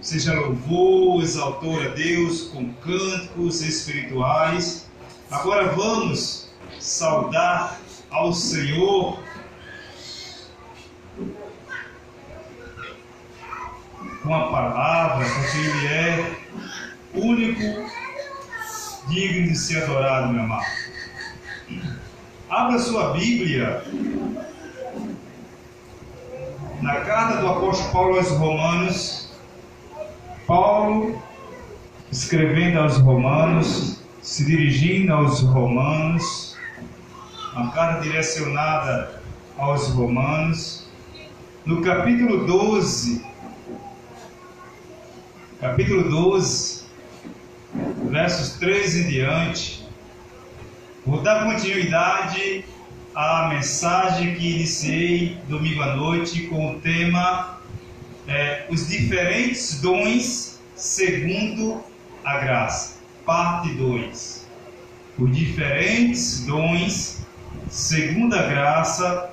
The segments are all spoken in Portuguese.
seja louvor, exaltor a Deus com cânticos espirituais. Agora vamos saudar ao Senhor com a palavra, porque Ele é único, digno de ser adorado, meu amado. Abra sua Bíblia na carta do apóstolo Paulo aos Romanos. Paulo, escrevendo aos Romanos, se dirigindo aos Romanos, uma carta direcionada aos Romanos, no capítulo 12, versos 13 em diante. Vou dar continuidade à mensagem que iniciei domingo à noite com o tema os diferentes dons segundo a graça, parte 2. Os diferentes dons segundo a graça,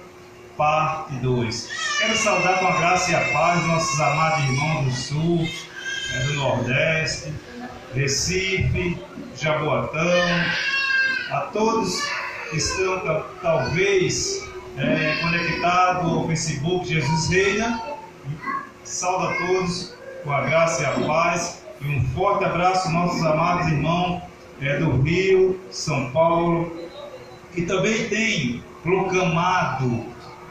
parte 2. Quero saudar com a graça e a paz nossos amados irmãos do Sul, do Nordeste, Recife, Jaboatão, a todos que estão talvez conectados ao Facebook Jesus Reina. Saúdo a todos com a graça e a paz, e um forte abraço aos nossos amados irmãos do Rio, São Paulo, que também tem proclamado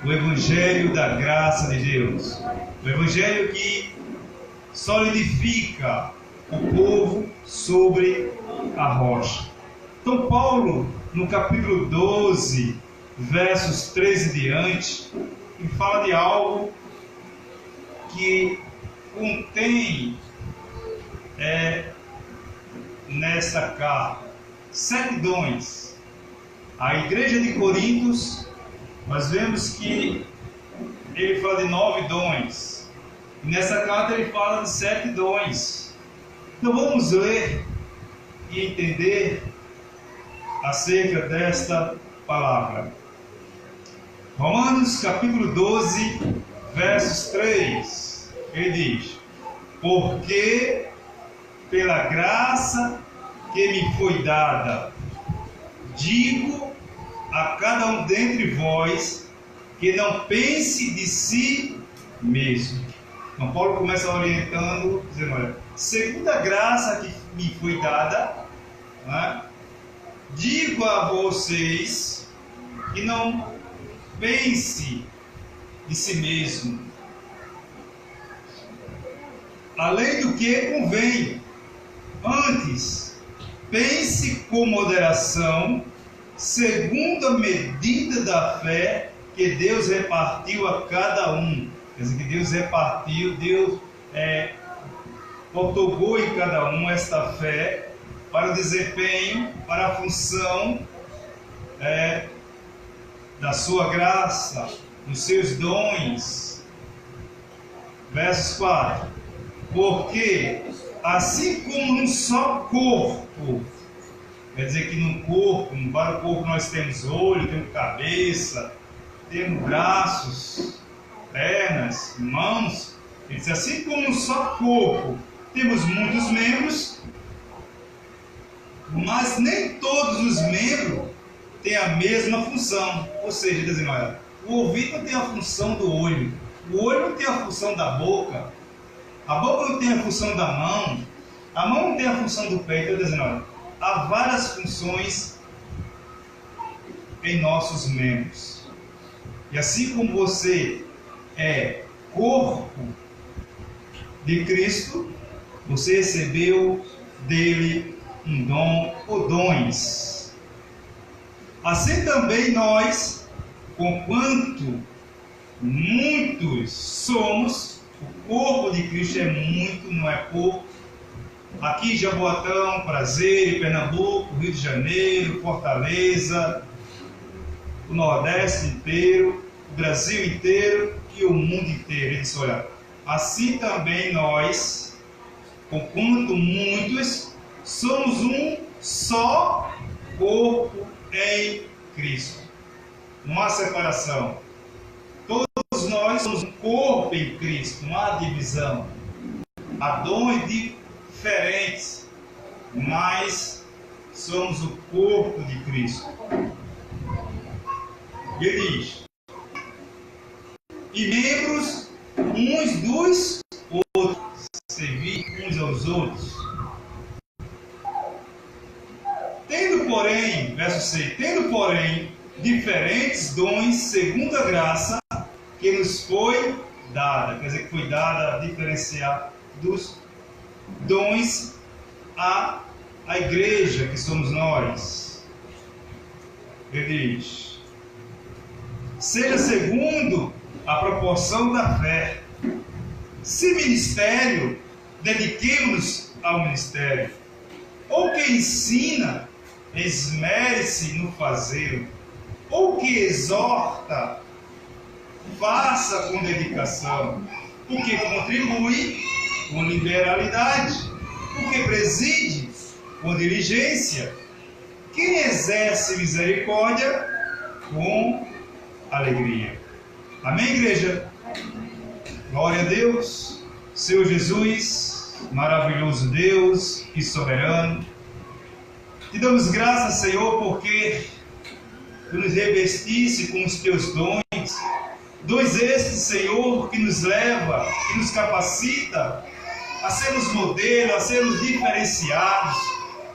o Evangelho da graça de Deus, o Evangelho que solidifica o povo sobre a rocha. Então Paulo, no capítulo 12, versos 13 em diante, ele fala de algo que contém nessa carta 7 dons. A igreja de Coríntios, nós vemos que ele fala de 9 dons. E nessa carta ele fala de 7 dons. Então vamos ler e entender acerca desta palavra. Romanos capítulo 12, versos 3. Ele diz: porque pela graça que me foi dada, digo a cada um dentre vós que não pense de si mesmo. Então Paulo começa orientando, dizendo: olha, segundo a graça que me foi dada, digo a vocês que não pense de si mesmo, além do que convém. Antes, pense com moderação, segundo a medida da fé que Deus repartiu a cada um. Quer dizer, que Deus repartiu, Deus otorgou em cada um esta fé para o desempenho, para a função da sua graça, dos seus dons. Versos 4. Porque assim como num só corpo, quer dizer que num corpo, no vários corpos nós temos olho, temos cabeça, temos braços, pernas, mãos. Ele diz: assim como num só corpo temos muitos membros, mas nem todos os membros têm a mesma função. Ou seja, dizendo, olha, o ouvido não tem a função do olho, o olho não tem a função da boca, a boca não tem a função da mão, a mão não tem a função do pé. Então, dizendo, olha, há várias funções em nossos membros. E assim como você é corpo de Cristo, você recebeu dele um dom ou dons. Assim também nós, conquanto muitos somos, o corpo de Cristo é muito, não é pouco. Aqui Jaboatão, Prazer, Pernambuco, Rio de Janeiro, Fortaleza, o Nordeste inteiro, o Brasil inteiro e o mundo inteiro. Ele disse: olha, assim também nós, conquanto muitos, somos um só corpo em Cristo. Não há separação. Todos nós somos um corpo em Cristo, não há divisão. há dons diferentes, mas somos o corpo de Cristo. Ele diz: e membros uns dos outros, servir uns aos outros. Tendo, porém, verso 6, tendo, porém, diferentes dons segundo a graça que nos foi dada, quer dizer, que foi dada a diferenciar dos dons à igreja, que somos nós. Ele diz: seja segundo a proporção da fé. Se ministério, dediquemos-nos ao ministério. Ou que ensina, esmere-se no fazer. Ou que exorta, faça com dedicação. O que contribui, com liberalidade. O que preside, com diligência. Quem exerce misericórdia, com alegria. Amém, igreja? Glória a Deus. Senhor Jesus, maravilhoso Deus e soberano. Te damos graças, Senhor, porque Tu nos revestisse com os Teus dons. Dons estes, Senhor, que nos leva, que nos capacita a sermos modelos, a sermos diferenciados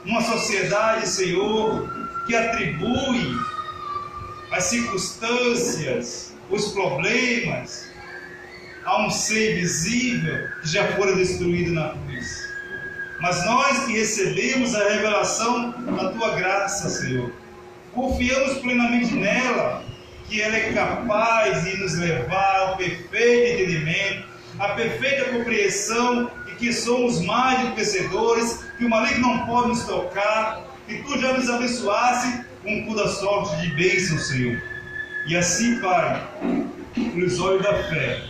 numa sociedade, Senhor, que atribui as circunstâncias, os problemas a um ser invisível que já fora destruído na cruz. Mas nós que recebemos a revelação da Tua graça, Senhor, confiamos plenamente nela, que ela é capaz de nos levar ao perfeito entendimento, à perfeita compreensão de que somos mais do que vencedores, que o maligno não pode nos tocar, que Tu já nos abençoasse com toda sorte de bênção, Senhor. E assim, Pai, pelos olhos da fé,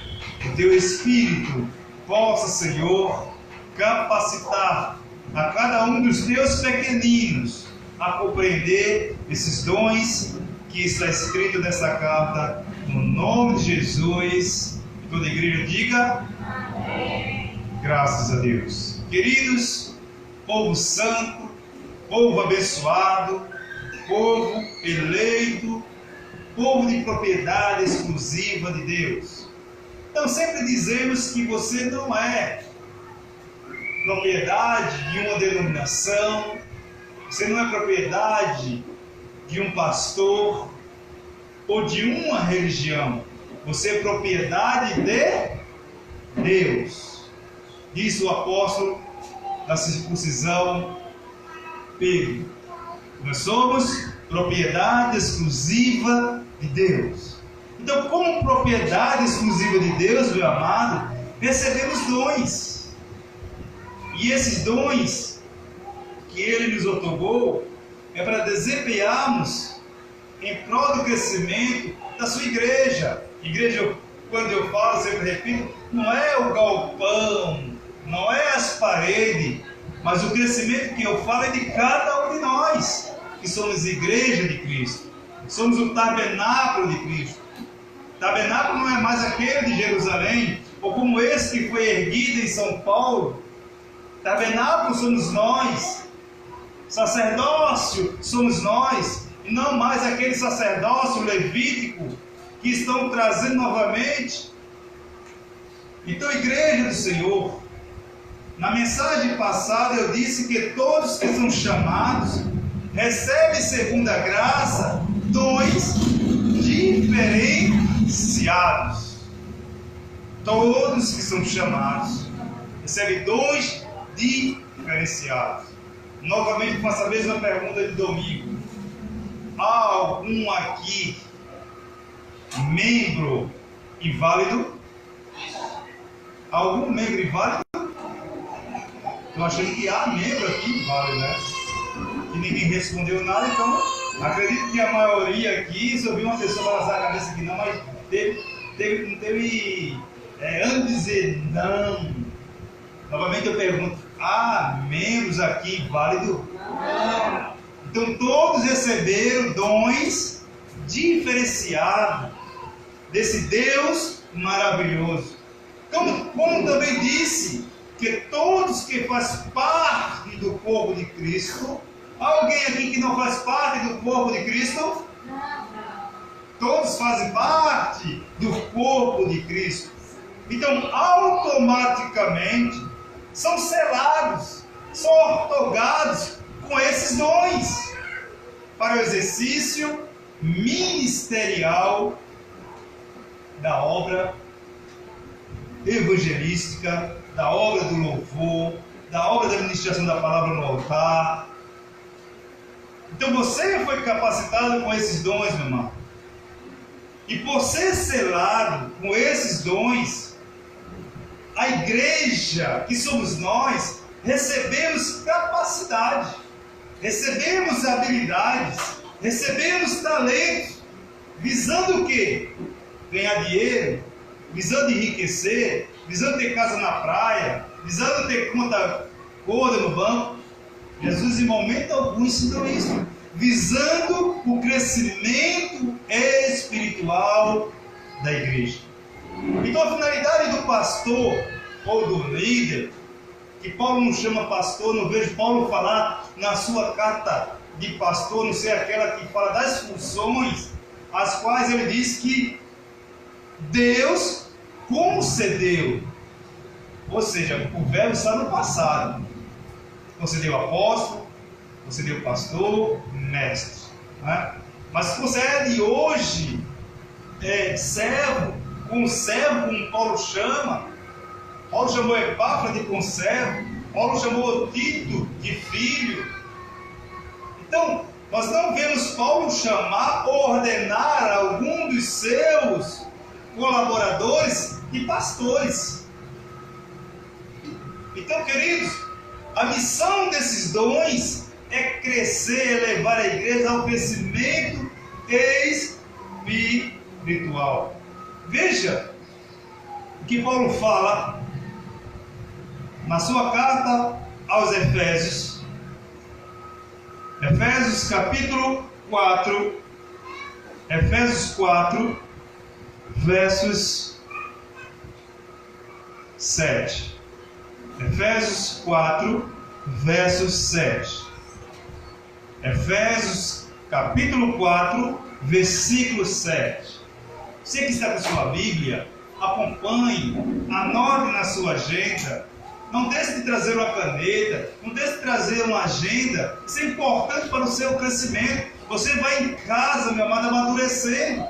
o Teu Espírito possa, Senhor, capacitar a cada um dos Teus pequeninos a compreender esses dons que está escrito nessa carta, no nome de Jesus. Toda a igreja diga amém. Graças a Deus. Queridos, povo santo, povo abençoado, povo eleito, povo de propriedade exclusiva de Deus. Então sempre dizemos que você não é propriedade de uma denominação, você não é propriedade de um pastor ou de uma religião. Você é propriedade de Deus. Diz o apóstolo da circuncisão Pedro. Nós somos propriedade exclusiva de Deus. Então, como propriedade exclusiva de Deus, meu amado, recebemos dons. E esses dons que Ele nos otorgou é para desempenharmos em prol do crescimento da sua igreja. Igreja, quando eu falo, sempre repito, não é o galpão, não é as paredes, mas o crescimento que eu falo é de cada um de nós, que somos igreja de Cristo. Somos o tabernáculo de Cristo. O tabernáculo não é mais aquele de Jerusalém, ou como esse que foi erguido em São Paulo. Tabernáculo somos nós. Sacerdócio somos nós, e não mais aquele sacerdócio levítico que estão trazendo novamente. Então, igreja do Senhor, na mensagem passada eu disse que todos que são chamados recebem segundo a graça dons diferenciados. Todos que são chamados recebem dons diferenciados. Novamente faço a mesma pergunta de domingo. Há algum aqui membro inválido? Algum membro inválido? Estou achando que há membro aqui inválido, né? Que ninguém respondeu nada, então acredito que a maioria aqui, se eu vi uma pessoa balançar a cabeça aqui não, mas não teve antes de dizer não. Novamente eu pergunto, há membros aqui inválidos? Não. Então todos receberam dons diferenciados desse Deus maravilhoso. Como também disse Porque todos que fazem parte do corpo de Cristo, há alguém aqui que não faz parte do corpo de Cristo? Todos fazem parte do corpo de Cristo. Então, automaticamente, são selados, são ortogados com esses dons para o exercício ministerial da obra evangelística, da obra do louvor, da obra da ministração da palavra no altar. Então você foi capacitado com esses dons, meu irmão. E por ser selado com esses dons, a igreja, que somos nós, recebemos capacidade, recebemos habilidades, recebemos talentos, visando o quê? Ganhar dinheiro, visando enriquecer, visando ter casa na praia, visando ter conta gorda no banco. Jesus em momento algum ensinou isso, visando o crescimento espiritual da igreja. Então a finalidade do pastor ou do líder, que Paulo não chama pastor, não vejo Paulo falar na sua carta de pastor, não sei aquela que fala das funções, as quais ele diz que Deus concedeu. Ou seja, o verbo está no passado. Concedeu apóstolo, concedeu pastor, mestre. Né? Mas concede hoje servo, conservo, como Paulo chama. Paulo chamou Epáfras de conservo. Paulo chamou Tito de filho. Então, nós não vemos Paulo chamar ou ordenar algum dos seus colaboradores e pastores. Então, queridos, a missão desses dons é crescer, elevar a igreja ao crescimento espiritual. Veja o que Paulo fala na sua carta aos Efésios. Efésios capítulo 4, Efésios 4, versos 7. Efésios 4, versos 7. Efésios capítulo 4, versículo 7. Você que está com sua Bíblia, acompanhe, anote na sua agenda. Não deixe de trazer uma caneta, não deixe de trazer uma agenda. Isso é importante para o seu crescimento. Você vai em casa, meu amado, amadurecendo.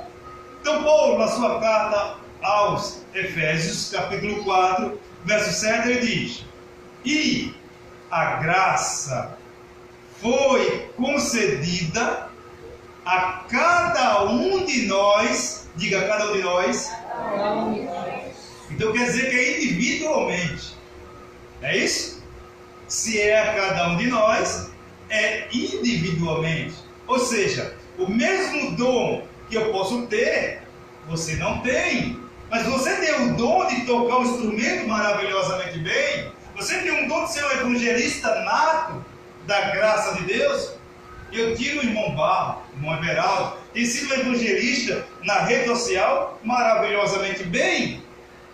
Então, Paulo, na sua carta aos Efésios, capítulo 4, verso 7, ele diz: e a graça foi concedida a cada um de nós. Diga, cada um de nós. Então quer dizer que é individualmente. É isso? Se é a cada um de nós, é individualmente. Ou seja, o mesmo dom que eu posso ter, você não tem. Mas você tem o dom de tocar um instrumento maravilhosamente bem. Você tem um dom de ser um evangelista nato da graça de Deus. Eu tiro o irmão Barro, o irmão Everaldo, tem sido um evangelista na rede social maravilhosamente bem,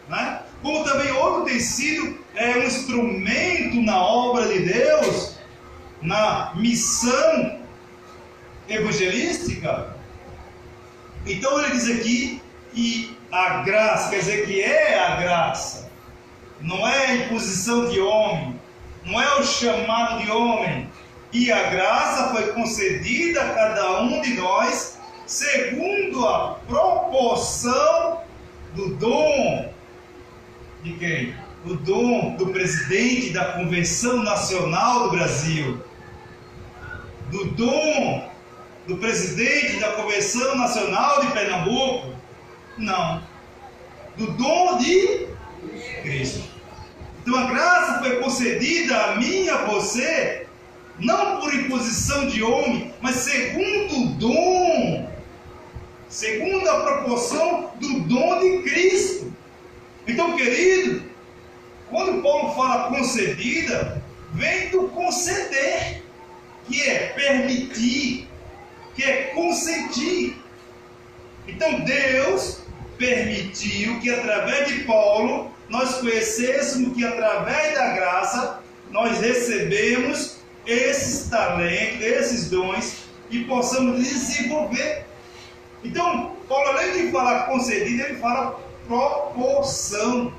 né? Como também outro tem sido um instrumento na obra de Deus, na missão evangelística. Então ele diz aqui, e a graça, quer dizer que é a graça, não é a imposição de homem, não é o chamado de homem. E a graça foi concedida a cada um de nós, segundo a proporção do dom. De quem? O dom do presidente da Convenção Nacional do Brasil. Do dom do presidente da Convenção Nacional de Pernambuco? Não. Do dom de Cristo. Então a graça foi concedida a mim e a você, não por imposição de homem, mas segundo o dom, segundo a proporção do dom de Cristo. Então, querido, quando Paulo fala concedida, vem do conceder, que é permitir, que é consentir. Então Deus permitiu que através de Paulo nós conhecêssemos que através da casa, nós recebemos esses talentos, esses dons, e possamos desenvolver. Então, Paulo, além de falar concedido, ele fala proporção,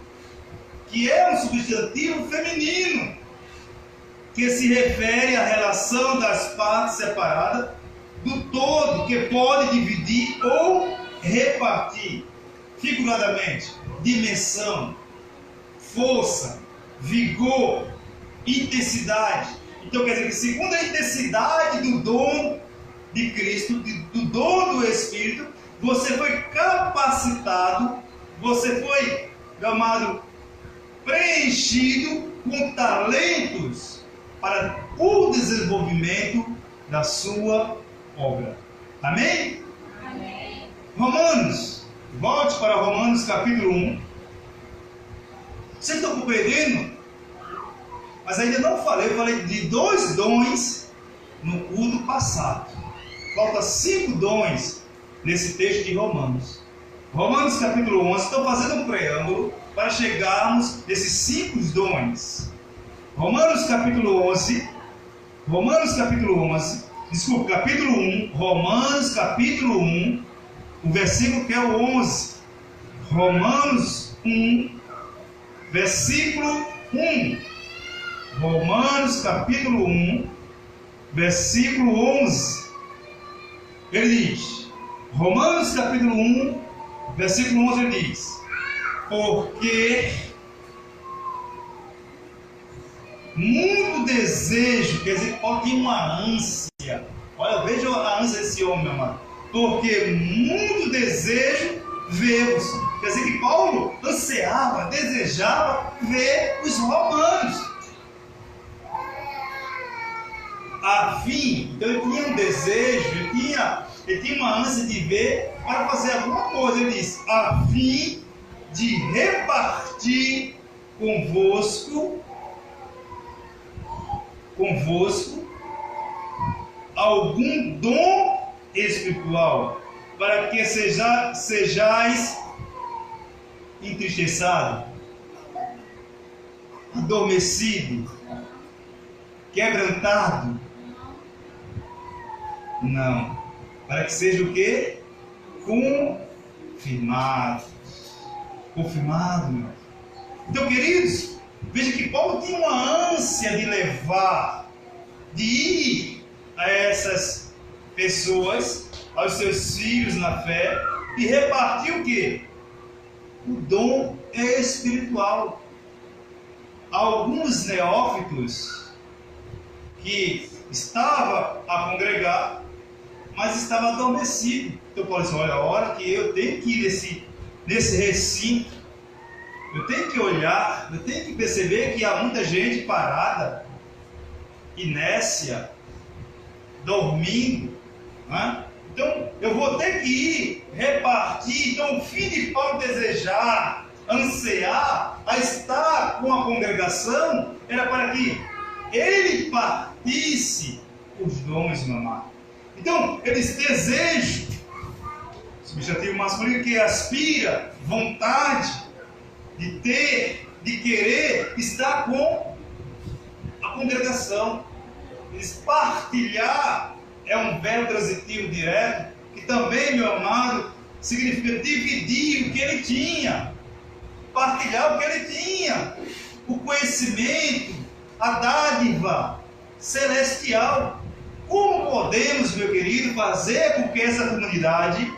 que é um substantivo feminino, que se refere à relação das partes separadas do todo, que pode dividir ou repartir, figuradamente, dimensão, força, vigor, intensidade. Então quer dizer que segundo a intensidade do dom de Cristo, do dom do Espírito, você foi capacitado, você foi, chamado, preenchido com talentos para o desenvolvimento da sua obra. Amém? Amém. Romanos, volte para Romanos capítulo 1. Vocês estão compreendendo? Mas ainda não falei, eu falei de 2 dons no culto passado. Falta 5 dons nesse texto de Romanos. Romanos capítulo 11, estou fazendo um preâmbulo para chegarmos nesses 5 dons. Romanos capítulo 11, capítulo 1, Romanos capítulo 1, o versículo que é o 11. Romanos 1, versículo 1. Romanos capítulo 1, versículo 11. Ele diz, Romanos capítulo 1, versículo 11, ele diz: porque muito desejo, quer dizer, Paulo tinha uma ânsia. Olha, veja a ânsia desse homem, meu amado. Porque muito desejo ver-vos. Quer dizer que Paulo ansiava, desejava ver os romanos. A fim, então ele tinha um desejo, ele tinha uma ânsia de ver para fazer alguma coisa. Ele diz, a fim de repartir convosco algum dom espiritual, para que sejais entristecidos, adormecido, quebrantado. Não, para que seja o quê? Confirmado. Então, queridos, veja que Paulo tinha uma ânsia de levar, de ir a essas pessoas, aos seus filhos na fé, e repartir o quê? O dom espiritual. Alguns neófitos que estavam a congregar, mas estava adormecido. Então Paulo disse, olha, a hora que eu tenho que ir nesse recinto, eu tenho que olhar, eu tenho que perceber que há muita gente parada, inércia, dormindo, né? Então eu vou ter que ir repartir. Então o fim de Paulo desejar, ansiar a estar com a congregação era para que ele partisse os dons, meu amado. Então eles desejam, substantivo masculino que aspira, vontade de ter, de querer estar com a congregação. Eles partilhar é um verbo transitivo direto, que também, meu amado, significa dividir o que ele tinha, partilhar o que ele tinha, o conhecimento, a dádiva celestial. Como podemos, meu querido, fazer com que essa comunidade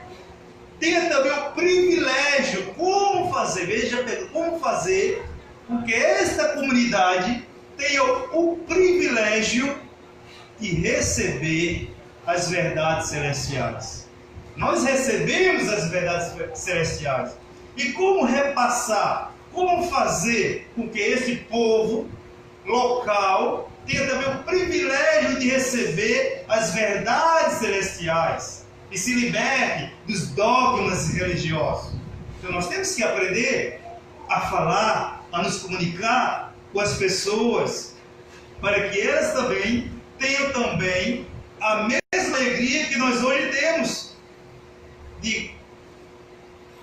tenha também o privilégio, como fazer, veja, como fazer com que esta comunidade tenha o privilégio de receber as verdades celestiais? Nós recebemos as verdades celestiais. E como repassar, como fazer com que esse povo local tenha também o privilégio de receber as verdades celestiais e se liberte dos dogmas religiosos? Então nós temos que aprender a falar, a nos comunicar com as pessoas, para que elas também tenham também a mesma alegria que nós hoje temos, de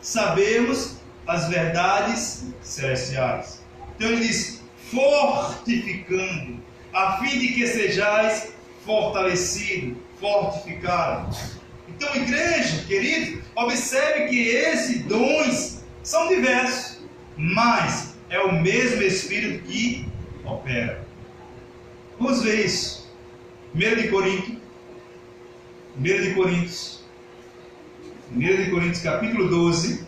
sabermos as verdades celestiais. Então ele diz, fortificando, a fim de que sejais fortalecido, fortificado. Então, igreja, querido, observe que esses dons são diversos, mas é o mesmo Espírito que opera. Vamos ver isso. 1 Coríntios, capítulo 12.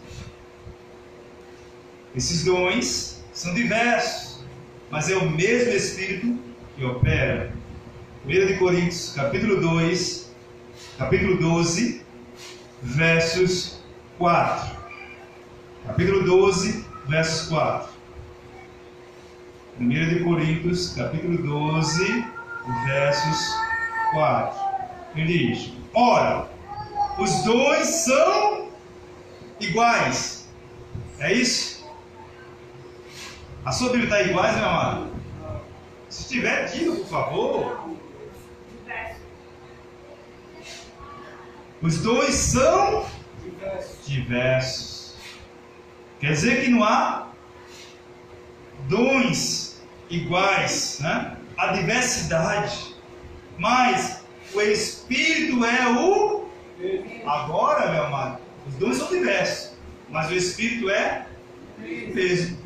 Esses dons são diversos, mas é o mesmo Espírito que opera. 1 Coríntios, capítulo 12, versos 4. Capítulo 12, versos 4. 1 Coríntios, capítulo 12, versos 4. Ele diz: ora, os dons são iguais. É isso? A sua Bíblia está iguais, meu amado? Se tiver, diga, por favor. Os dons são diversos. Quer dizer que não há dons iguais, né? Há diversidade. Mas o Espírito é o... Agora, meu amado, os dons são diversos, mas o Espírito é o mesmo.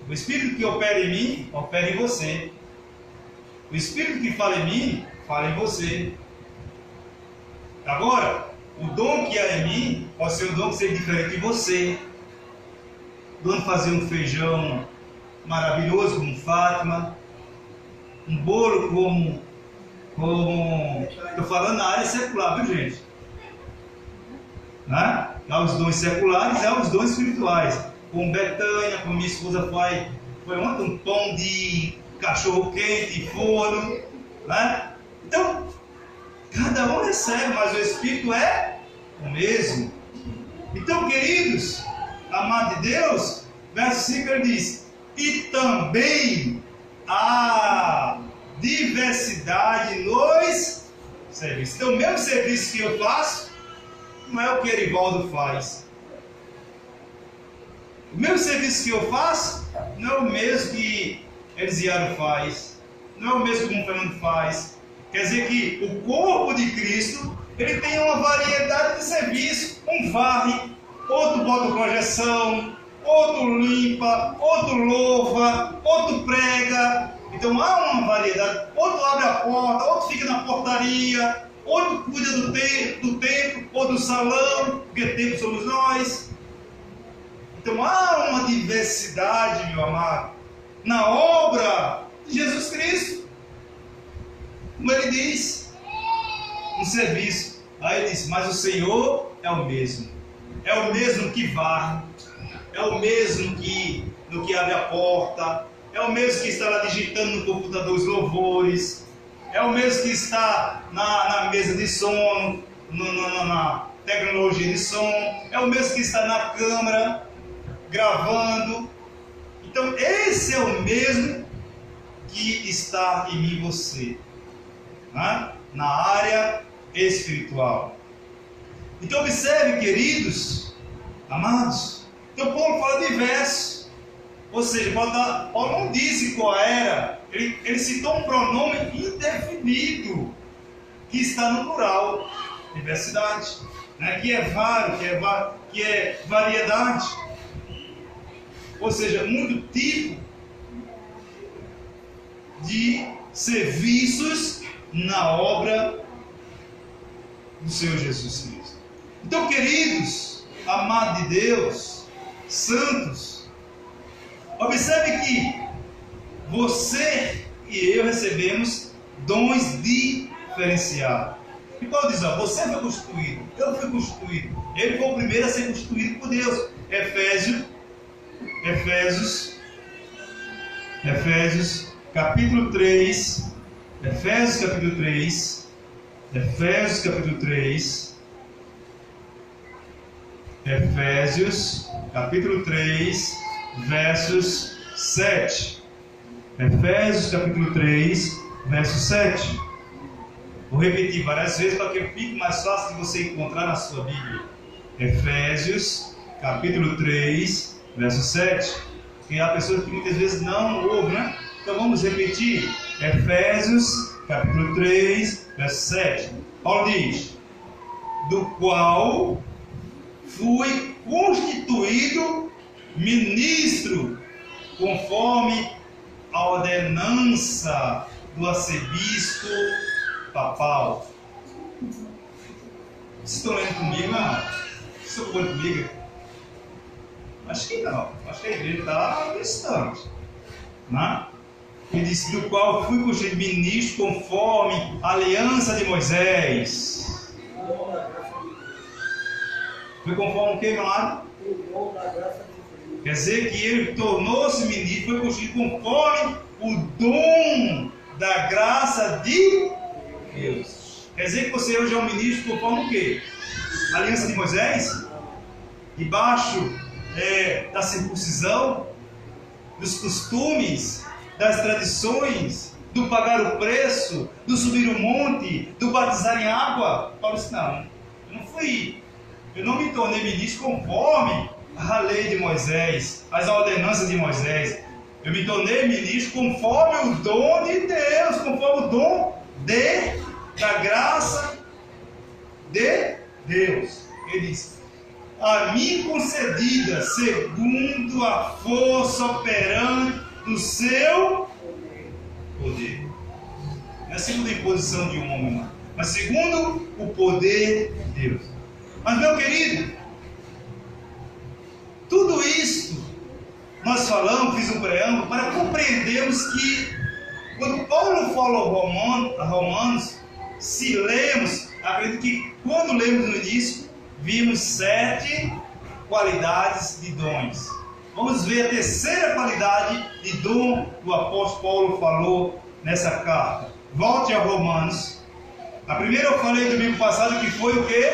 O Espírito que opera em mim, opera em você. O Espírito que fala em mim, fala em você. Agora, o dom que há em mim pode ser um dom que seja diferente de você. O dom de fazer um feijão maravilhoso como Fátima, um bolo como estou falando na área secular, viu, gente? Né? Há os dons seculares e há os dons espirituais. Como Betânia, como minha esposa foi ontem, um pão de cachorro quente, forno, né? Então, cada um recebe, mas o Espírito é o mesmo. Então, queridos, amado de Deus, verso 5 ele diz: e também há diversidade nos serviços. Então, o mesmo serviço que eu faço, não é o que Erivaldo faz. O mesmo serviço que eu faço, não é o mesmo que Elisiário faz. Não é o mesmo que o Fernando faz. Quer dizer que o corpo de Cristo, ele tem uma variedade de serviço. Um varre, outro bota projeção, outro limpa, outro louva, outro prega. Então há uma variedade. Outro abre a porta, outro fica na portaria, outro cuida do templo ou do salão, porque templo somos nós. Então há uma diversidade, meu amado, na obra de Jesus Cristo. Como ele diz, um serviço. Aí ele diz: mas o Senhor é o mesmo. É o mesmo que varre, é o mesmo que abre a porta, é o mesmo que está lá digitando no computador os louvores, é o mesmo que está na mesa de som, na tecnologia de som, é o mesmo que está na câmera gravando. Então esse é o mesmo que está em mim e você, né? Na área espiritual. Então observe, queridos, amados. Então Paulo fala diversos. Ou seja, Paulo não disse qual era. Ele citou um pronome indefinido que está no plural. Diversidade, né? Que é vário, que é variedade. Ou seja, muito tipo de serviços na obra do Senhor Jesus Cristo. Então, queridos, amados de Deus, santos, observe que você e eu recebemos dons diferenciados. E Paulo diz: você foi constituído, eu fui constituído, ele foi o primeiro a ser constituído por Deus. Efésios capítulo 3, Efésios capítulo 3, versos 7. Efésios capítulo 3, verso 7. Vou repetir várias vezes para que fique mais fácil de você encontrar na sua Bíblia. Efésios capítulo 3, verso 7. Porque há pessoas que muitas vezes não ouvem, né? Então vamos repetir. Efésios, capítulo 3, verso 7. Paulo diz: do qual fui constituído ministro, conforme a ordenança do arcebispo papal. Vocês estão lendo comigo, não? Vocês estão lendo comigo? Acho que não. Acho que a igreja está distante. Né? Ele disse: do qual fui constituído ministro conforme a aliança de Moisés. Foi conforme o que, meu amado? Quer dizer que ele tornou-se ministro, foi constituído conforme o dom da graça de Deus. Quer dizer que você hoje é um ministro conforme o quê? A aliança de Moisés? Debaixo da circuncisão, dos costumes, das tradições, do pagar o preço, do subir o monte, do batizar em água? Paulo disse: não, eu não fui. Eu não me tornei ministro conforme a lei de Moisés, as ordenanças de Moisés. Eu me tornei ministro conforme o dom de Deus, conforme o dom da graça de Deus. Ele diz: a mim concedida segundo a força operante do seu poder. Não é segundo a imposição de um homem, mas segundo o poder de Deus. Mas, meu querido, tudo isso nós falamos, fiz um preâmbulo para compreendermos que quando Paulo fala a Romanos, se lemos, acredito que quando lemos no início, vimos 7 qualidades de dons. Vamos ver a terceira qualidade de dom que o apóstolo Paulo falou nessa carta. Volte a Romanos. A primeira eu falei domingo passado, que foi o quê?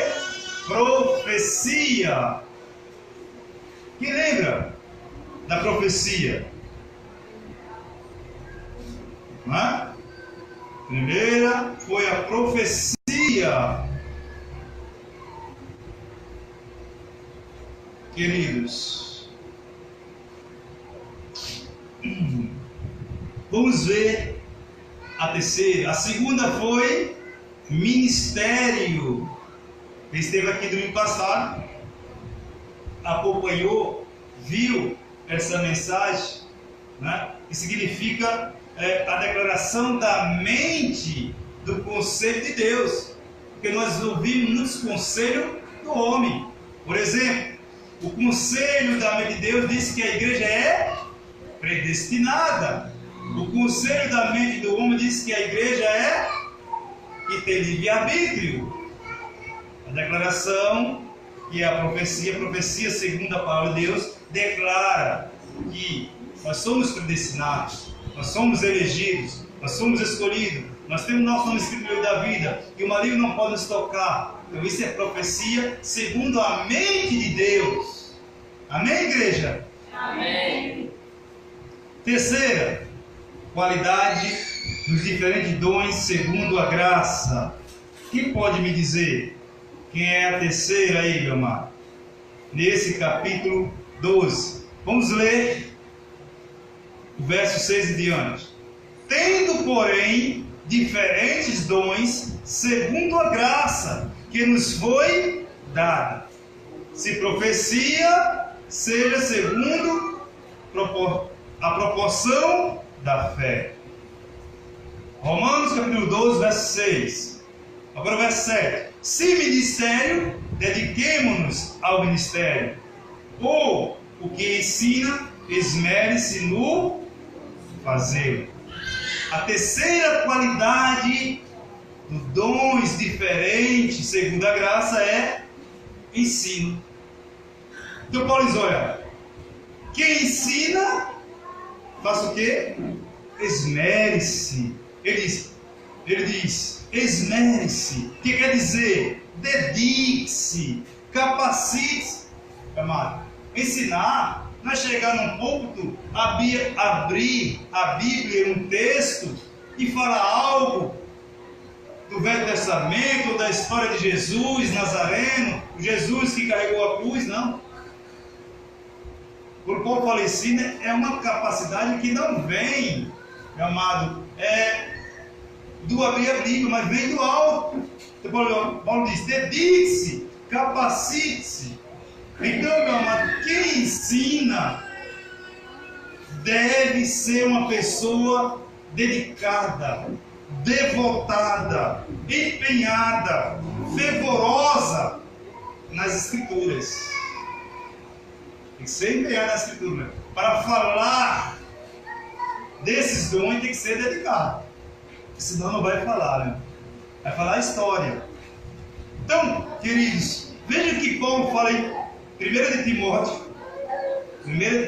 Profecia. Quem lembra da profecia? Não é? Primeira foi a profecia. Queridos, vamos ver a terceira. A segunda foi ministério. Quem esteve aqui domingo passado acompanhou, viu essa mensagem, né? Que significa a declaração da mente do conselho de Deus. Porque nós ouvimos muitos conselhos do homem. Por exemplo, o conselho da mente de Deus diz que a igreja é predestinada. O conselho da mente do homem diz que a igreja é que tem livre-arbítrio. A declaração e a profecia segundo a palavra de Deus, declara que nós somos predestinados, nós somos elegidos, nós somos escolhidos, nós temos nosso nome escrito no livro da vida, e o maligno não pode nos tocar. Então isso é profecia segundo a mente de Deus. Amém, igreja? Amém. Terceira qualidade dos diferentes dons segundo a graça. Quem pode me dizer quem é a terceira aí, meu amado? Nesse capítulo 12. Vamos ler o verso 6 e diante. Tendo, porém, diferentes dons segundo a graça que nos foi dada. Se profecia, seja segundo a proporção da fé. Romanos capítulo 12, verso 6. Agora o verso 7. Se ministério, dediquemo-nos ao ministério. Ou o que ensina, esmere-se no fazer. A terceira qualidade dos dons diferentes, segundo a graça, é ensino. Então Paulo diz: olha, quem ensina, faça o quê? Esmere-se. Ele diz, esmere-se. O que quer dizer? Dedique-se, capacite-se. Amado, ensinar não é chegar num púlpito, abrir a Bíblia, um texto, e falar algo do Velho Testamento, ou da história de Jesus Nazareno, Jesus que carregou a cruz. Não. Quando Paulo fala ensina, é uma capacidade que não vem, meu amado, do abrir a Bíblia, mas vem do alto. Então, Paulo diz: dedique-se, capacite-se. Então, meu amado, quem ensina deve ser uma pessoa dedicada, devotada, empenhada, fervorosa nas Escrituras. Tem que ser empenhado nas Escrituras. Para falar desses dons tem que ser dedicado. Senão não vai falar, né? Vai falar a história. Então, queridos, veja que Paulo fala em 1 de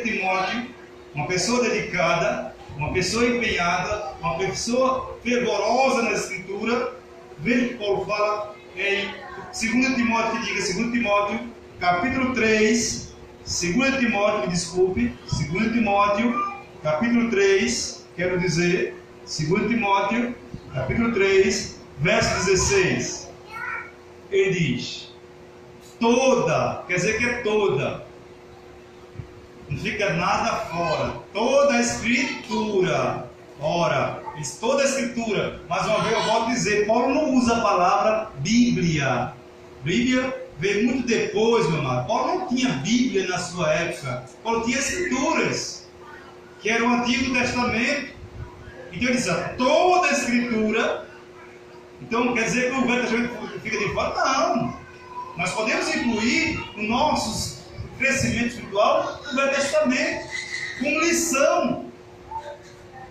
Timóteo, uma pessoa dedicada, uma pessoa empenhada, uma pessoa fervorosa na Escritura. Veja que Paulo fala em 2 Timóteo, que diga 2 Timóteo, capítulo 3, 2 Timóteo, capítulo 3, quero dizer, 2 Timóteo, capítulo 3, verso 16. Ele diz: toda, quer dizer que é toda, não fica nada fora, toda a Escritura, ora, toda a Escritura, mas uma vez eu volto a dizer, Paulo não usa a palavra Bíblia. Bíblia veio muito depois, meu amado. Paulo não tinha Bíblia na sua época. Paulo tinha Escrituras, que era o Antigo Testamento. Então ele diz: toda a Escritura. Então quer dizer que o Velho Testamento fica de fora? Não. Nós podemos incluir no nosso crescimento espiritual o Velho Testamento como lição,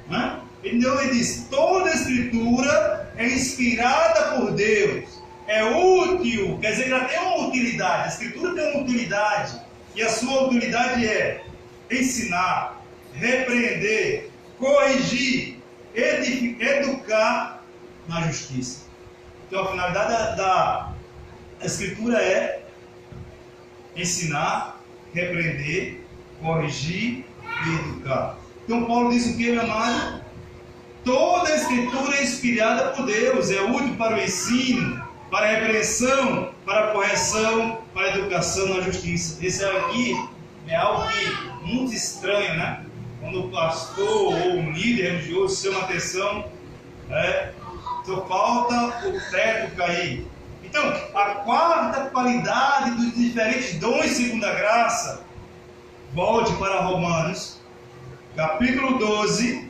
né? Então ele diz: toda a Escritura é inspirada por Deus, é útil, quer dizer que ela tem uma utilidade. A Escritura tem uma utilidade, e a sua utilidade é ensinar, repreender, corrigir, educar na justiça. Então a finalidade da Escritura é ensinar, repreender, corrigir e educar. Então Paulo diz o que, meu amado? Toda a Escritura é inspirada por Deus, é útil para o ensino, para a repreensão, para a correção, para a educação na justiça. Esse aqui é algo que muito estranho, né? Quando o pastor ou um líder religioso chama a atenção, só falta o teto cair. Então, a quarta qualidade dos diferentes dons segundo a graça, volte para Romanos, capítulo 12.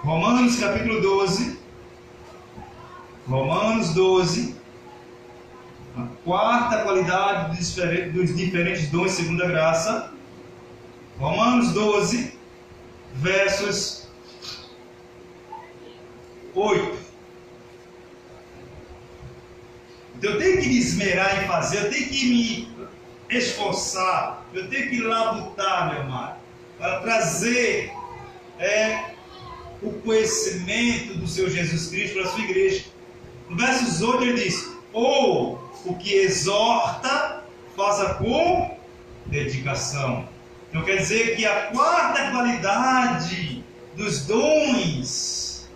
Romanos, capítulo 12. Romanos 12. A quarta qualidade dos diferentes dons segundo a graça. Romanos 12, versos 8. Então eu tenho que me esmerar em fazer, eu tenho que me esforçar, eu tenho que labutar, meu amado, para trazer o conhecimento do Senhor Jesus Cristo para a sua igreja. No versos 8 ele diz: ou o que exorta, faça com dedicação. Então quer dizer que a quarta qualidade dos dons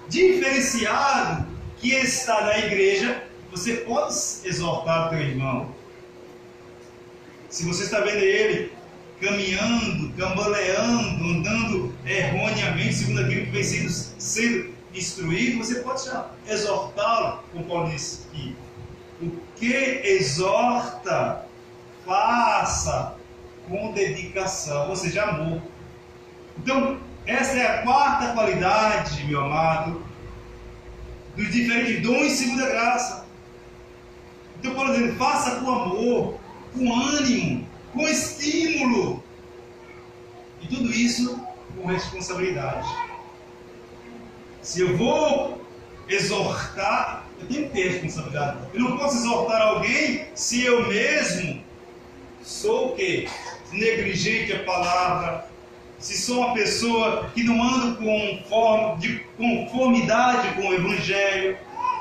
diferenciado que está na igreja, você pode exortar o teu irmão. Se você está vendo ele caminhando, cambaleando, andando erroneamente, segundo aquilo que vem sendo instruído, você pode exortá-lo, como Paulo disse aqui. O que exorta, faça com dedicação, ou seja, amor. Então, essa é a quarta qualidade, meu amado, dos diferentes dons segundo a graça. Então, por exemplo, faça com amor, com ânimo, com estímulo, e tudo isso com responsabilidade. Se eu vou exortar, eu tenho que ter responsabilidade. Eu não posso exortar alguém se eu mesmo sou o quê? Negligente à palavra, se sou uma pessoa que não ando de conformidade com o Evangelho,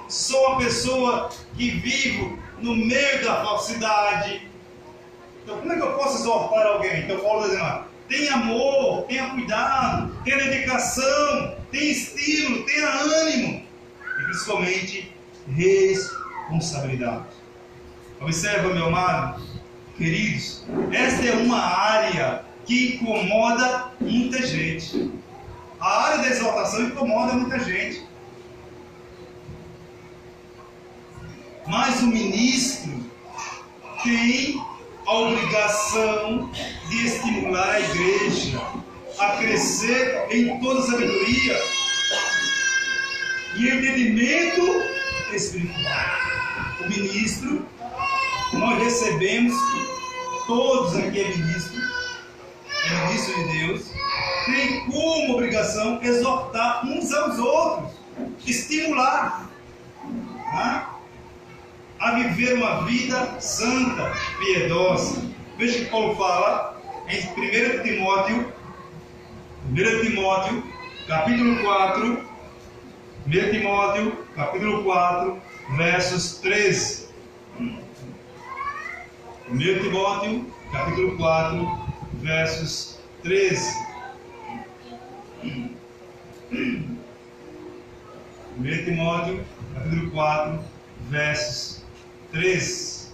se sou uma pessoa que vivo no meio da falsidade. Então como é que eu posso exortar alguém? Então Paulo está dizendo: tenha amor, tenha cuidado, tenha dedicação, tenha estímulo, tenha ânimo e principalmente responsabilidade. Observa, meu amado, Queridos, esta é uma área que incomoda muita gente. A área da exaltação incomoda muita gente. Mas o ministro tem a obrigação de estimular a igreja a crescer em toda sabedoria e entendimento espiritual. O ministro, nós recebemos, todos aqui é ministro de Deus, tem como obrigação exortar uns aos outros, estimular, né, a viver uma vida santa, piedosa. Veja que Paulo fala em 1 Timóteo, capítulo 4, 1 Timóteo, capítulo 4, versos 13. 1 Timóteo, capítulo 4, versos 13. 1 Timóteo, capítulo 4, versos 13.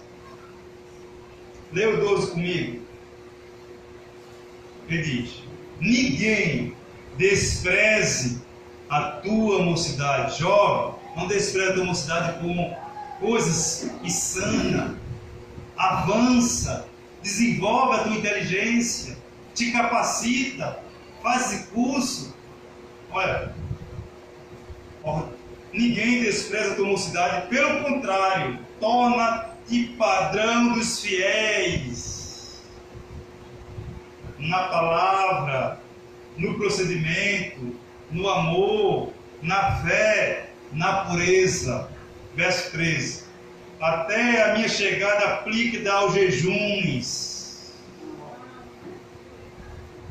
Leia o 12 comigo. Ele diz: ninguém despreze a tua mocidade. Jovem, não despreze a tua mocidade com coisas insanas. Avança, desenvolve a tua inteligência, te capacita, faz esse curso. Olha, ninguém despreza a tua mocidade, pelo contrário, torna-te padrão dos fiéis na palavra, no procedimento, no amor, na fé, na pureza. Verso 13: até a minha chegada aplique-te aos jejuns.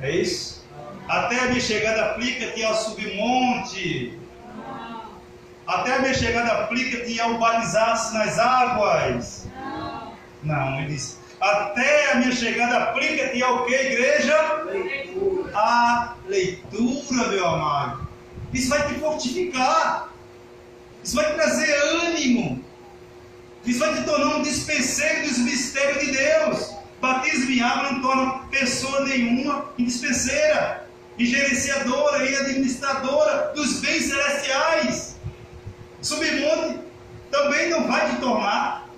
É isso? Até a minha chegada aplica-te ao submonte. Até a minha chegada aplica-te ao batizar-se nas águas. Não, ele diz: até a minha chegada aplica-te ao que, igreja? Leitura. A leitura, meu amado. Isso vai te fortificar. Isso vai te trazer ânimo. Isso vai te tornar um dispenseiro dos mistérios de Deus. Batismo em água não torna pessoa nenhuma em dispenseira, em gerenciadora e administradora dos bens celestiais. Submonte também não vai te tornar.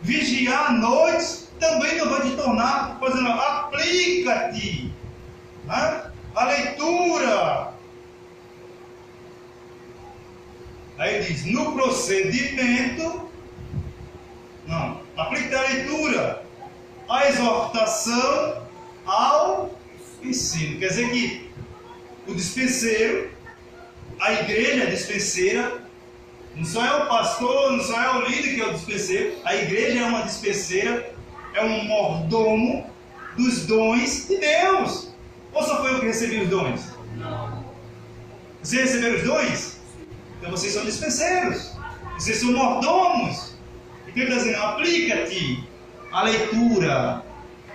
Vigiar à noite também não vai te tornar. Por exemplo, aplica-te, né, a leitura. Aí diz: no procedimento, não, aplica-te a leitura, a exortação, ao ensino. Quer dizer que o dispenseiro, a igreja é dispenseira. Não só é o pastor, não só é o líder que é o dispenseiro. A igreja é uma dispenseira, é um mordomo dos dons de Deus. Ou só foi eu que recebi os dons? Não. Vocês receberam os dons? Então vocês são dispenseiros. Vocês são mordomos. Então ele está dizendo: aplica-te a leitura.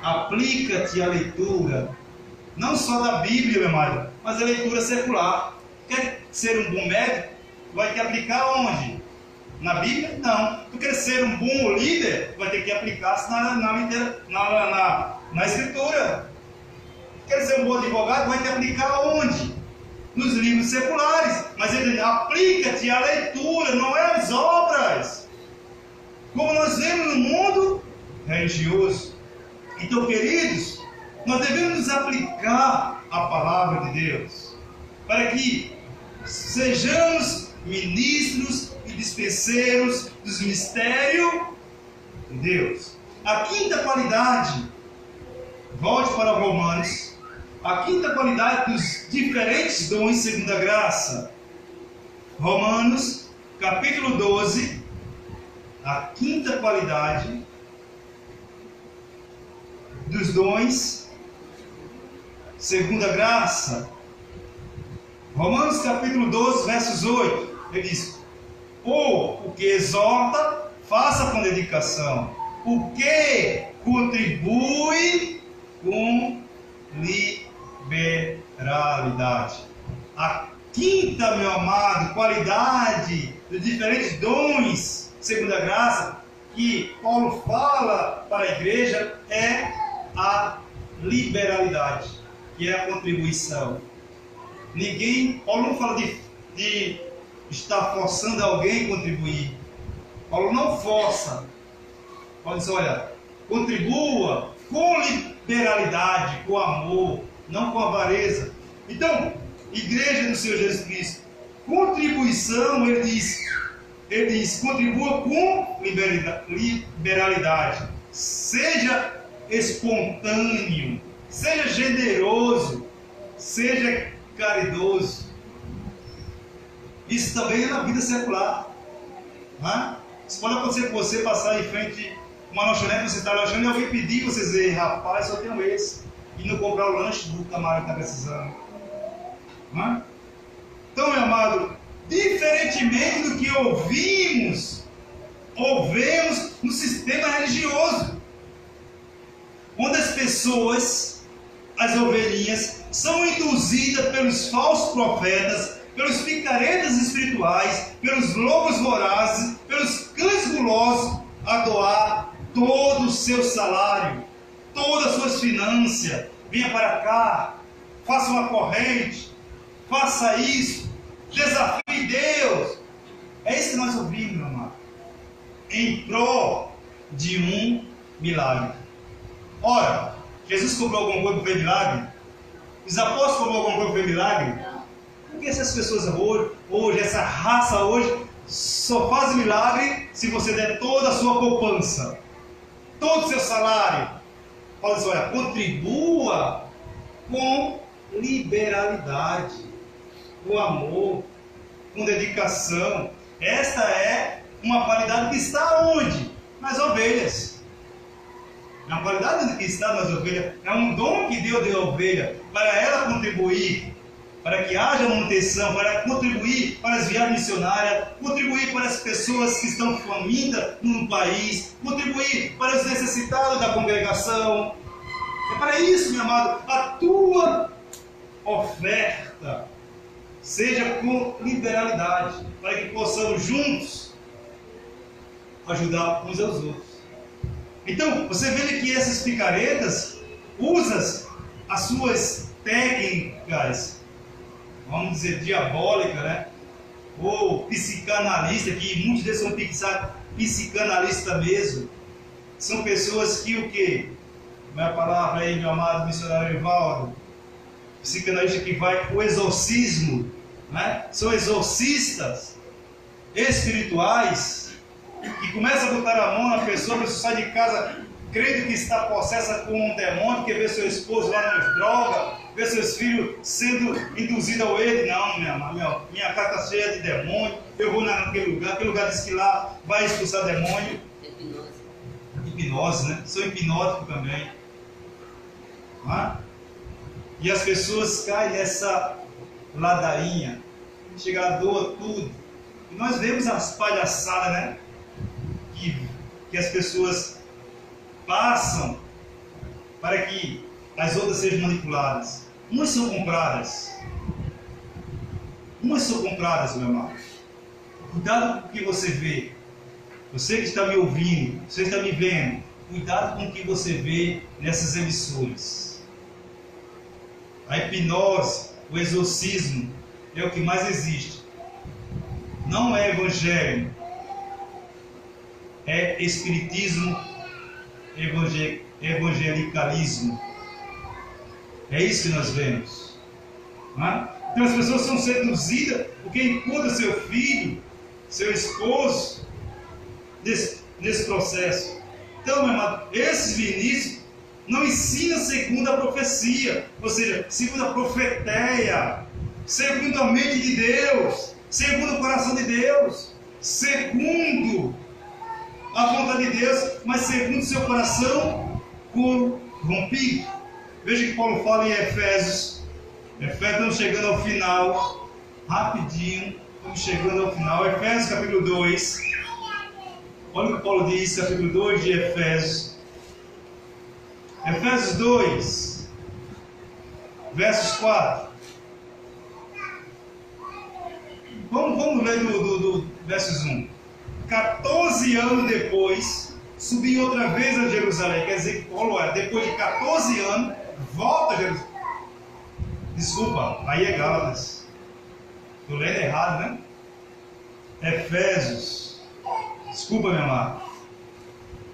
Aplica-te a leitura. Não só da Bíblia, meu amado, mas a leitura secular. Quer ser um bom médico? Vai ter que aplicar onde? Na Bíblia? Não. Tu quer ser um bom líder? Vai ter que aplicar-se na Escritura. Quer ser um bom advogado? Vai ter que aplicar onde? Nos livros seculares. Mas ele aplica-te a leitura, não é as obras. Como nós vemos no mundo religioso. Então, queridos, nós devemos nos aplicar a palavra de Deus, para que sejamos ministros e dispenseiros dos mistérios de Deus. A quinta qualidade, volte para Romanos, a quinta qualidade dos diferentes dons segundo a graça. Romanos, capítulo 12, a quinta qualidade dos dons segundo a graça. Romanos capítulo 12, versos 8, ele diz: o que exorta, faça com dedicação. O que contribui com liberalidade. A quinta, meu amado, qualidade dos diferentes dons segundo a graça que Paulo fala para a igreja é a liberalidade, que é a contribuição. Paulo não fala de estar forçando alguém a contribuir. Paulo não força. Paulo diz, olha, contribua com liberalidade, com amor, não com avareza. Então, igreja do Senhor Jesus Cristo, contribuição, ele diz, contribua com liberalidade. Seja espontâneo, seja generoso, seja caridoso. Isso também é na vida secular. Né? Isso pode acontecer com você passar em frente a uma lanchonete, você está lanchando e alguém pedir, você dizer, rapaz, só tenho esse. E não comprar o lanche do camarada que está precisando. Né? Então, meu amado, diferentemente do que ouvimos no sistema religioso, onde as pessoas, as ovelhinhas, são induzidas pelos falsos profetas, pelos picaretas espirituais, pelos lobos vorazes, pelos cães gulosos, a doar todo o seu salário, todas as suas finanças. Venha para cá, faça uma corrente, faça isso, desafie Deus. É isso que nós ouvimos, meu amado, em prol de um milagre. Ora, Jesus cobrou alguma coisa para ver milagre? Os apóstolos cobrou alguma coisa para ver milagre? Porque essas pessoas hoje, essa raça hoje, só faz milagre se você der toda a sua poupança, todo o seu salário. Olha só, contribua com liberalidade, com amor, com dedicação. Esta é uma qualidade que está onde? Nas ovelhas. É uma qualidade que está nas ovelhas. É um dom que Deus deu à ovelha para ela contribuir, para que haja manutenção, para contribuir para as viagens missionárias, contribuir para as pessoas que estão famintas no país, contribuir para os necessitados da congregação. É para isso, meu amado, a tua oferta seja com liberalidade, para que possamos juntos ajudar uns aos outros. Então, você vê que essas picaretas usam as suas técnicas, vamos dizer, diabólica, né? Ou psicanalista, que muitos deles são psicanalistas mesmo. São pessoas que o quê? Vai a palavra aí, meu amado missionário Evaldo. Psicanalista que vai com o exorcismo, né? São exorcistas espirituais que começam a botar a mão na pessoa, a pessoa sai de casa crendo que está possessa com um demônio, que vê seu esposo lá nas drogas, vê seus filhos sendo induzidos ao erro. Não, minha casa está cheia de demônio, eu vou naquele lugar diz que lá vai expulsar demônio. Hipnose, né? Sou hipnótico também. E as pessoas caem nessa ladainha, chega a doa tudo. E nós vemos as palhaçadas, né? Que as pessoas passam para que as outras sejam manipuladas. Umas são compradas, meu amado. Cuidado com o que você vê. Você que está me ouvindo, você que está me vendo, cuidado com o que você vê nessas emissoras. A hipnose, o exorcismo é o que mais existe. Não é evangelho, é espiritismo, evangelicalismo. É isso que nós vemos. Então as pessoas são seduzidas porque encontram seu filho, seu esposo nesse processo. Então, meu amado, esses ministros não ensinam segundo a profecia, ou seja, segundo a profeteia, segundo a mente de Deus, segundo o coração de Deus, segundo a vontade de Deus, mas segundo o seu coração corrompido. Veja que Paulo fala em Efésios. Estamos chegando ao final, rapidinho, estamos chegando ao final. Efésios capítulo 2. Olha o que Paulo diz, capítulo 2 de Efésios. Efésios 2, versos 4. Vamos ler do versos 1. 14 anos depois, subiu outra vez a Jerusalém. Quer dizer que Paulo, depois de 14 anos, volta a Jerusalém. Desculpa, aí é Gálatas. Estou lendo errado, né? Efésios. Desculpa, meu amado.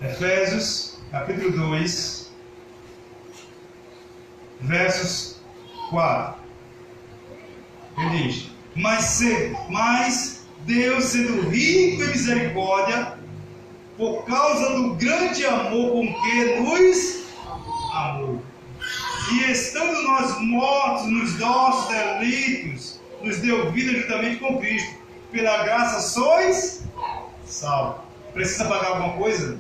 Efésios, capítulo 2, versos 4. Ele diz: Mas Deus, sendo rico em misericórdia, por causa do grande amor com que nos amou, e estando nós mortos nos nossos delitos, nos deu vida juntamente com Cristo. Pela graça sois salvos. Precisa pagar alguma coisa?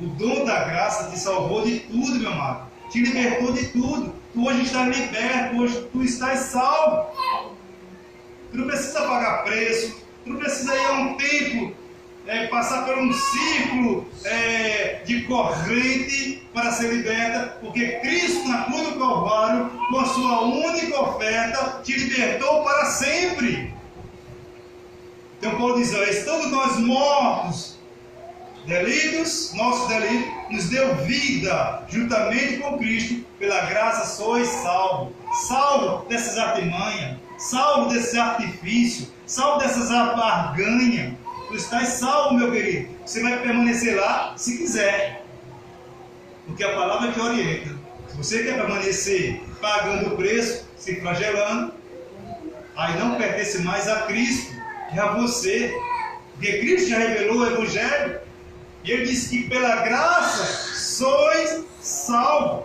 O dom da graça te salvou de tudo, meu amado. Te libertou de tudo. Tu hoje estás liberto, hoje tu estás salvo. Tu não precisa pagar preço. Tu não precisa ir a um tempo, passar por um ciclo de corrente para ser liberta, porque Cristo na cruz do Calvário, com a sua única oferta, te libertou para sempre. Então Paulo diz: estando nós mortos, delitos, nossos delitos, nos deu vida juntamente com Cristo, pela graça sois salvos. Salvo dessas artimanhas, salvo desse artifício, salvo dessas barganhas. Tu estás salvo, meu querido. Você vai permanecer lá se quiser, porque a palavra te orienta. Se você quer permanecer pagando o preço, se flagelando, aí não pertence mais a Cristo, é a você, porque Cristo já revelou o Evangelho, e Ele diz que pela graça sois salvos.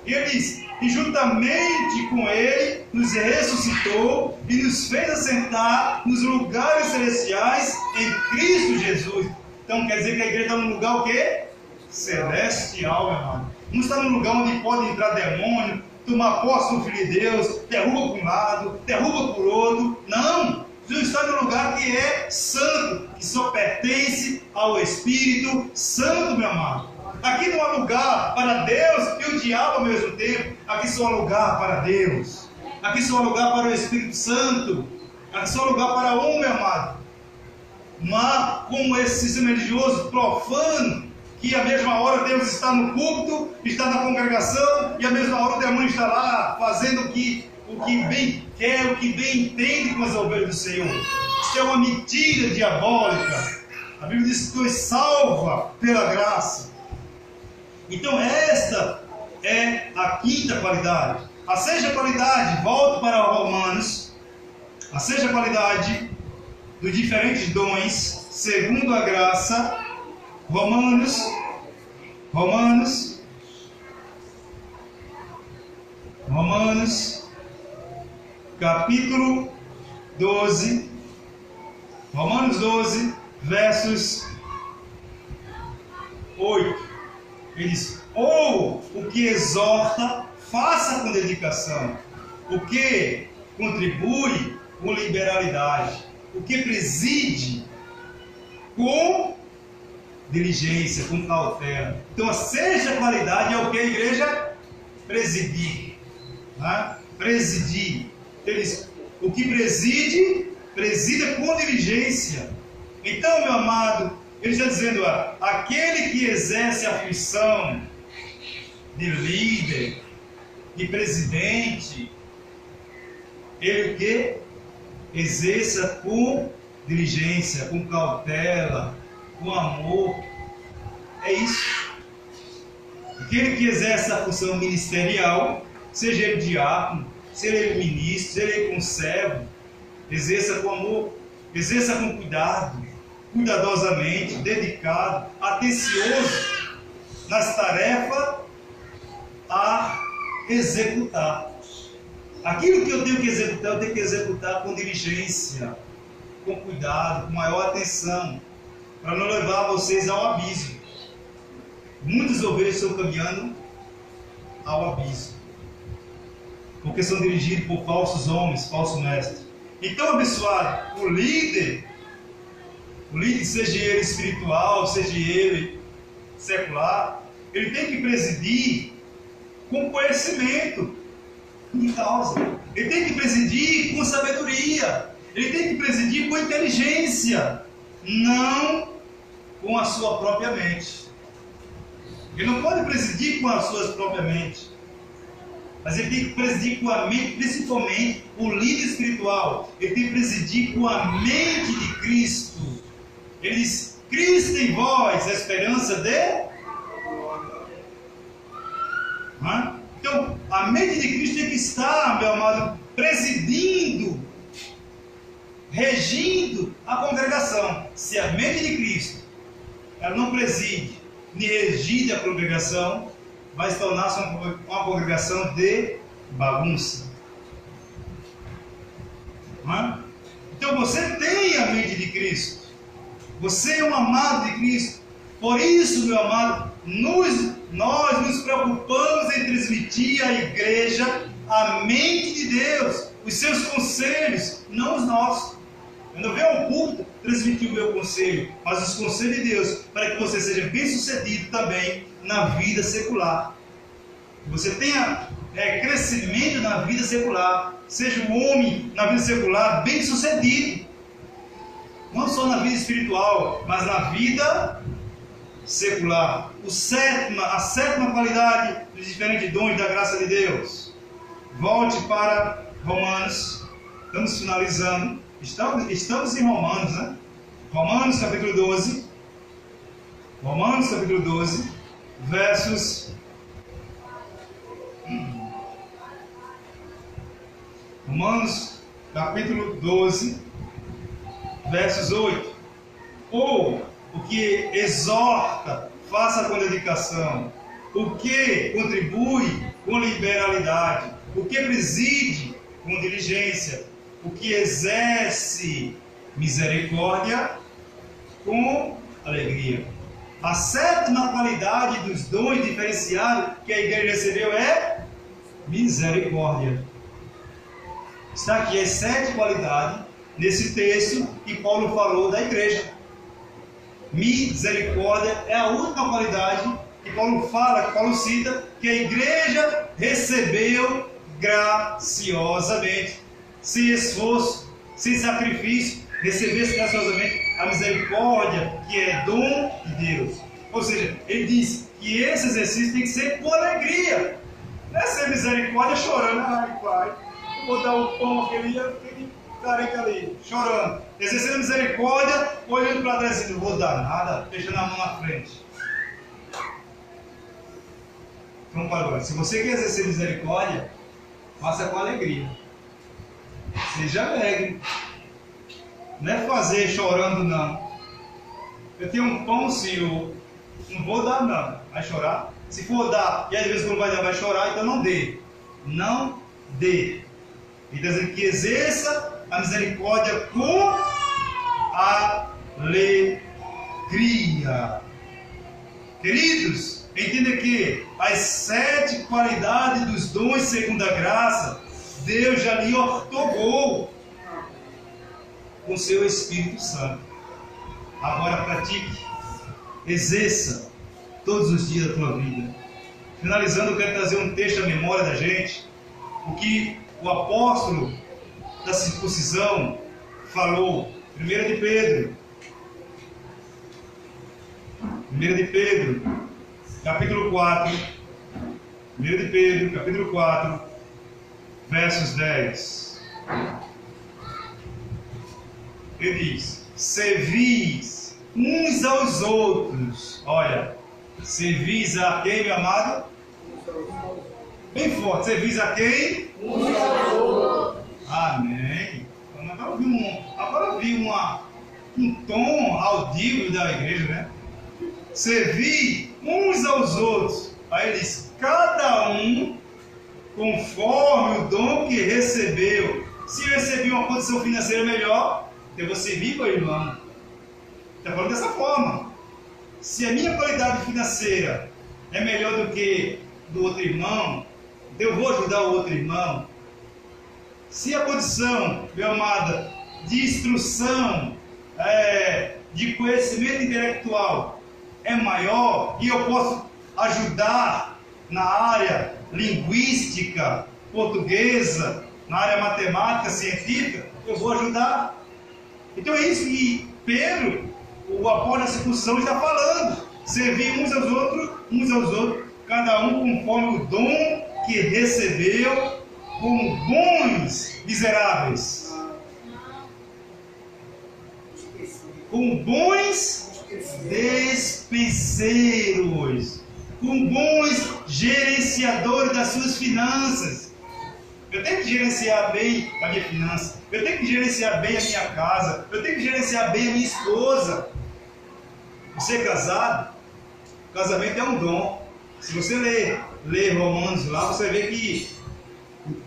E Ele diz: e juntamente com Ele nos ressuscitou e nos fez assentar nos lugares celestiais em Cristo Jesus. Então quer dizer que a igreja está num lugar o quê? Celestial, meu irmão. Não está num lugar onde pode entrar demônio, tomar posse do Filho de Deus, derruba por um lado, derruba por outro. Não! Jesus está num lugar que é santo, que só pertence ao Espírito Santo, meu amado. Aqui não há lugar para Deus e o diabo ao mesmo tempo. Aqui só há lugar para Deus. Aqui só há lugar para o Espírito Santo. Aqui só há lugar para um, meu amado. Não há como esse sistema religioso profano, que à mesma hora Deus está no culto, está na congregação, e à mesma hora o demônio está lá fazendo o que bem quer, o que bem entende com as ovelhas do Senhor. Isso é uma mentira diabólica. A Bíblia diz que tu és salva pela graça. Então esta é a quinta qualidade. A sexta qualidade, volto para Romanos, a sexta qualidade dos diferentes dons, segundo a graça, Romanos, capítulo 12, Romanos 12, versos 8. Ele diz: ou o que exorta, faça com dedicação. O que contribui, com liberalidade. O que preside, com diligência, com cautela. Então a sexta qualidade é o que a igreja? Presidir. Né? Presidir. Ele diz: o que preside, presida com diligência. Então, meu amado, ele está dizendo: aquele que exerce a função de líder, de presidente, ele o que? Exerça com diligência, com cautela, com amor. É isso. Aquele que exerce a função ministerial, seja ele diácono, seja ele ministro, seja ele conservo, exerça com amor, exerça com cuidado, cuidadosamente, dedicado, atencioso nas tarefas a executar. Aquilo que eu tenho que executar, eu tenho que executar com diligência, com cuidado, com maior atenção, para não levar vocês ao abismo. Muitas ovelhas estão caminhando ao abismo, porque são dirigidos por falsos homens, falsos mestres. Então, abençoado, o líder, seja ele espiritual, seja ele secular, ele tem que presidir com conhecimento de causa. Ele tem que presidir com sabedoria. Ele tem que presidir com inteligência. não com a sua própria mente. Ele não pode presidir com a sua própria mente, mas ele tem que presidir com a mente, principalmente o líder espiritual. Ele tem que presidir com a mente de Cristo. Ele diz: Cristo em vós, a esperança de... Então, a mente de Cristo tem que estar, meu amado, presidindo, regindo a congregação. Se a mente de Cristo ela não preside, nem regide a congregação, vai se tornar uma congregação de bagunça. Então você tem a mente de Cristo. Você é um amado de Cristo. Por isso, meu amado, nós nos preocupamos em transmitir à igreja a mente de Deus, os seus conselhos, não os nossos. Eu não venho ao culto transmitir o meu conselho, mas os conselhos de Deus, para que você seja bem sucedido também na vida secular. Que você tenha crescimento na vida secular, seja um homem na vida secular bem sucedido. Não só na vida espiritual, mas na vida secular. A sétima qualidade dos diferentes dons da graça de Deus. Volte para Romanos. Estamos finalizando. Estamos em Romanos, né? Romanos capítulo 12. Romanos capítulo 12, versos... Romanos capítulo 12, versos 8. Ou o que exorta, faça com dedicação. O que contribui com liberalidade. O que preside com diligência. O que exerce misericórdia com alegria. A sétima qualidade dos dons diferenciados que a igreja recebeu é misericórdia. Está aqui as 7 qualidades nesse texto que Paulo falou da igreja. Misericórdia é a última qualidade que Paulo fala, que Paulo cita, que a igreja recebeu graciosamente, sem esforço, sem sacrifício, recebesse graciosamente a misericórdia, que é dom de Deus. Ou seja, ele diz que esse exercício tem que ser com alegria, não é ser misericórdia chorando. Ai, pai, eu vou dar o pão aquele careca ali, chorando. Exercendo misericórdia, olhando para trás e não vou dar nada, deixando a mão na frente. Então, agora, se você quer exercer misericórdia, faça com alegria. Seja alegre. Não é fazer chorando, não. Eu tenho um pão, Senhor, não vou dar, não. Vai chorar? Se for dar, e às vezes quando vai dar, vai chorar, então não dê. Não dê. Ele está dizendo que exerça a misericórdia com alegria. Queridos, entenda que as 7 qualidades dos dons segundo a graça, Deus já lhe otorgou com seu Espírito Santo. Agora pratique, exerça todos os dias da tua vida. Finalizando, eu quero trazer um texto à memória da gente, o que o apóstolo da circuncisão falou. 1 de Pedro, capítulo 4. 1 de Pedro, capítulo 4, versos 10. Ele diz: servis uns aos outros. Olha, servis a quem, meu amado? Bem forte, servis a quem? Uns aos outros. Amém. Agora eu vi um tom audível da igreja, né? Servir uns aos outros. Aí ele diz: cada um conforme o dom que recebeu. Se eu recebi uma condição financeira melhor, eu vou servir meu irmão. Está falando dessa forma. Se a minha qualidade financeira é melhor do que do outro irmão, eu vou ajudar o outro irmão. Se a condição, meu amado, de instrução, de conhecimento intelectual é maior e eu posso ajudar na área linguística, portuguesa, na área matemática, científica, eu vou ajudar. Então é isso que Pedro o apóstolo da circuncisão está falando. Servir uns aos outros, cada um conforme o dom que recebeu, como bons miseráveis, como bons despenseiros, como bons gerenciadores das suas finanças. Eu tenho que gerenciar bem a minha finança, eu tenho que gerenciar bem a minha casa, eu tenho que gerenciar bem a minha esposa. Você é casado, casamento é um dom. Se você ler Romanos lá, você vê que,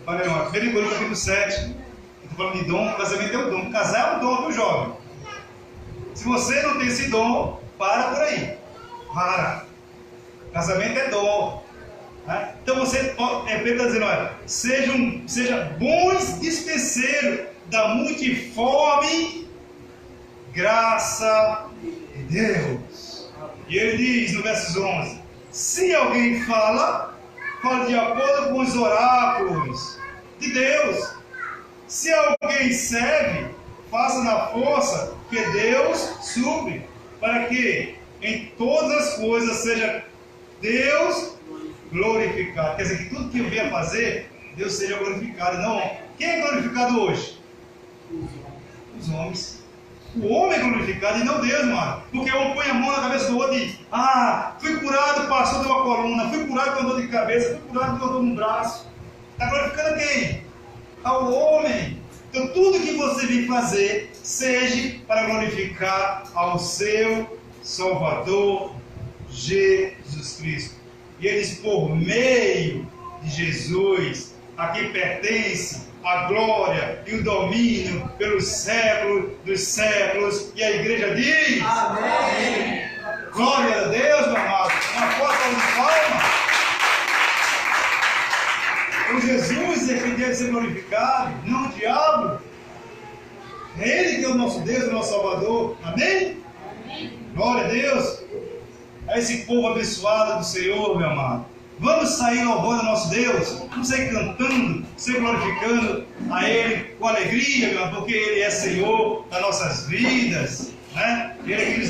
olha, 1 Coríntios capítulo 7, estou falando de dom, casamento é um dom. Casar é um dom do jovem. Se você não tem esse dom, para por aí. Para. Casamento é dom. Né? Então você, Pedro está dizendo, olha, seja bons dispenseiros da multiforme graça de Deus. E ele diz no versos 11: se alguém fala de acordo com os oráculos de Deus. Se alguém serve, faça na força que Deus supre, para que em todas as coisas seja Deus glorificado. Quer dizer, que tudo que eu vier fazer, Deus seja glorificado. Não, quem é glorificado hoje? Os homens. O homem é glorificado e não Deus, mano. Porque o homem põe a mão na cabeça do outro e fui curado, passou de uma coluna, fui curado com dor de cabeça, fui curado com dor no braço. Está glorificando quem? Ao homem. Então tudo que você vem fazer, seja para glorificar ao seu Salvador Jesus Cristo. E ele diz, por meio de Jesus, a quem pertence a glória e o domínio pelos séculos dos séculos. E a igreja diz: amém. Glória a Deus, meu amado. Uma porta de palma. O Jesus é que deve ser glorificado, não o diabo. É Ele que é o nosso Deus, o nosso Salvador. Amém? Amém. Glória a Deus. É esse povo abençoado do Senhor, meu amado. Vamos sair louvando ao nosso Deus, vamos sair cantando, sair glorificando a Ele com alegria, meu amado, porque Ele é Senhor das nossas vidas, né? Ele é que nos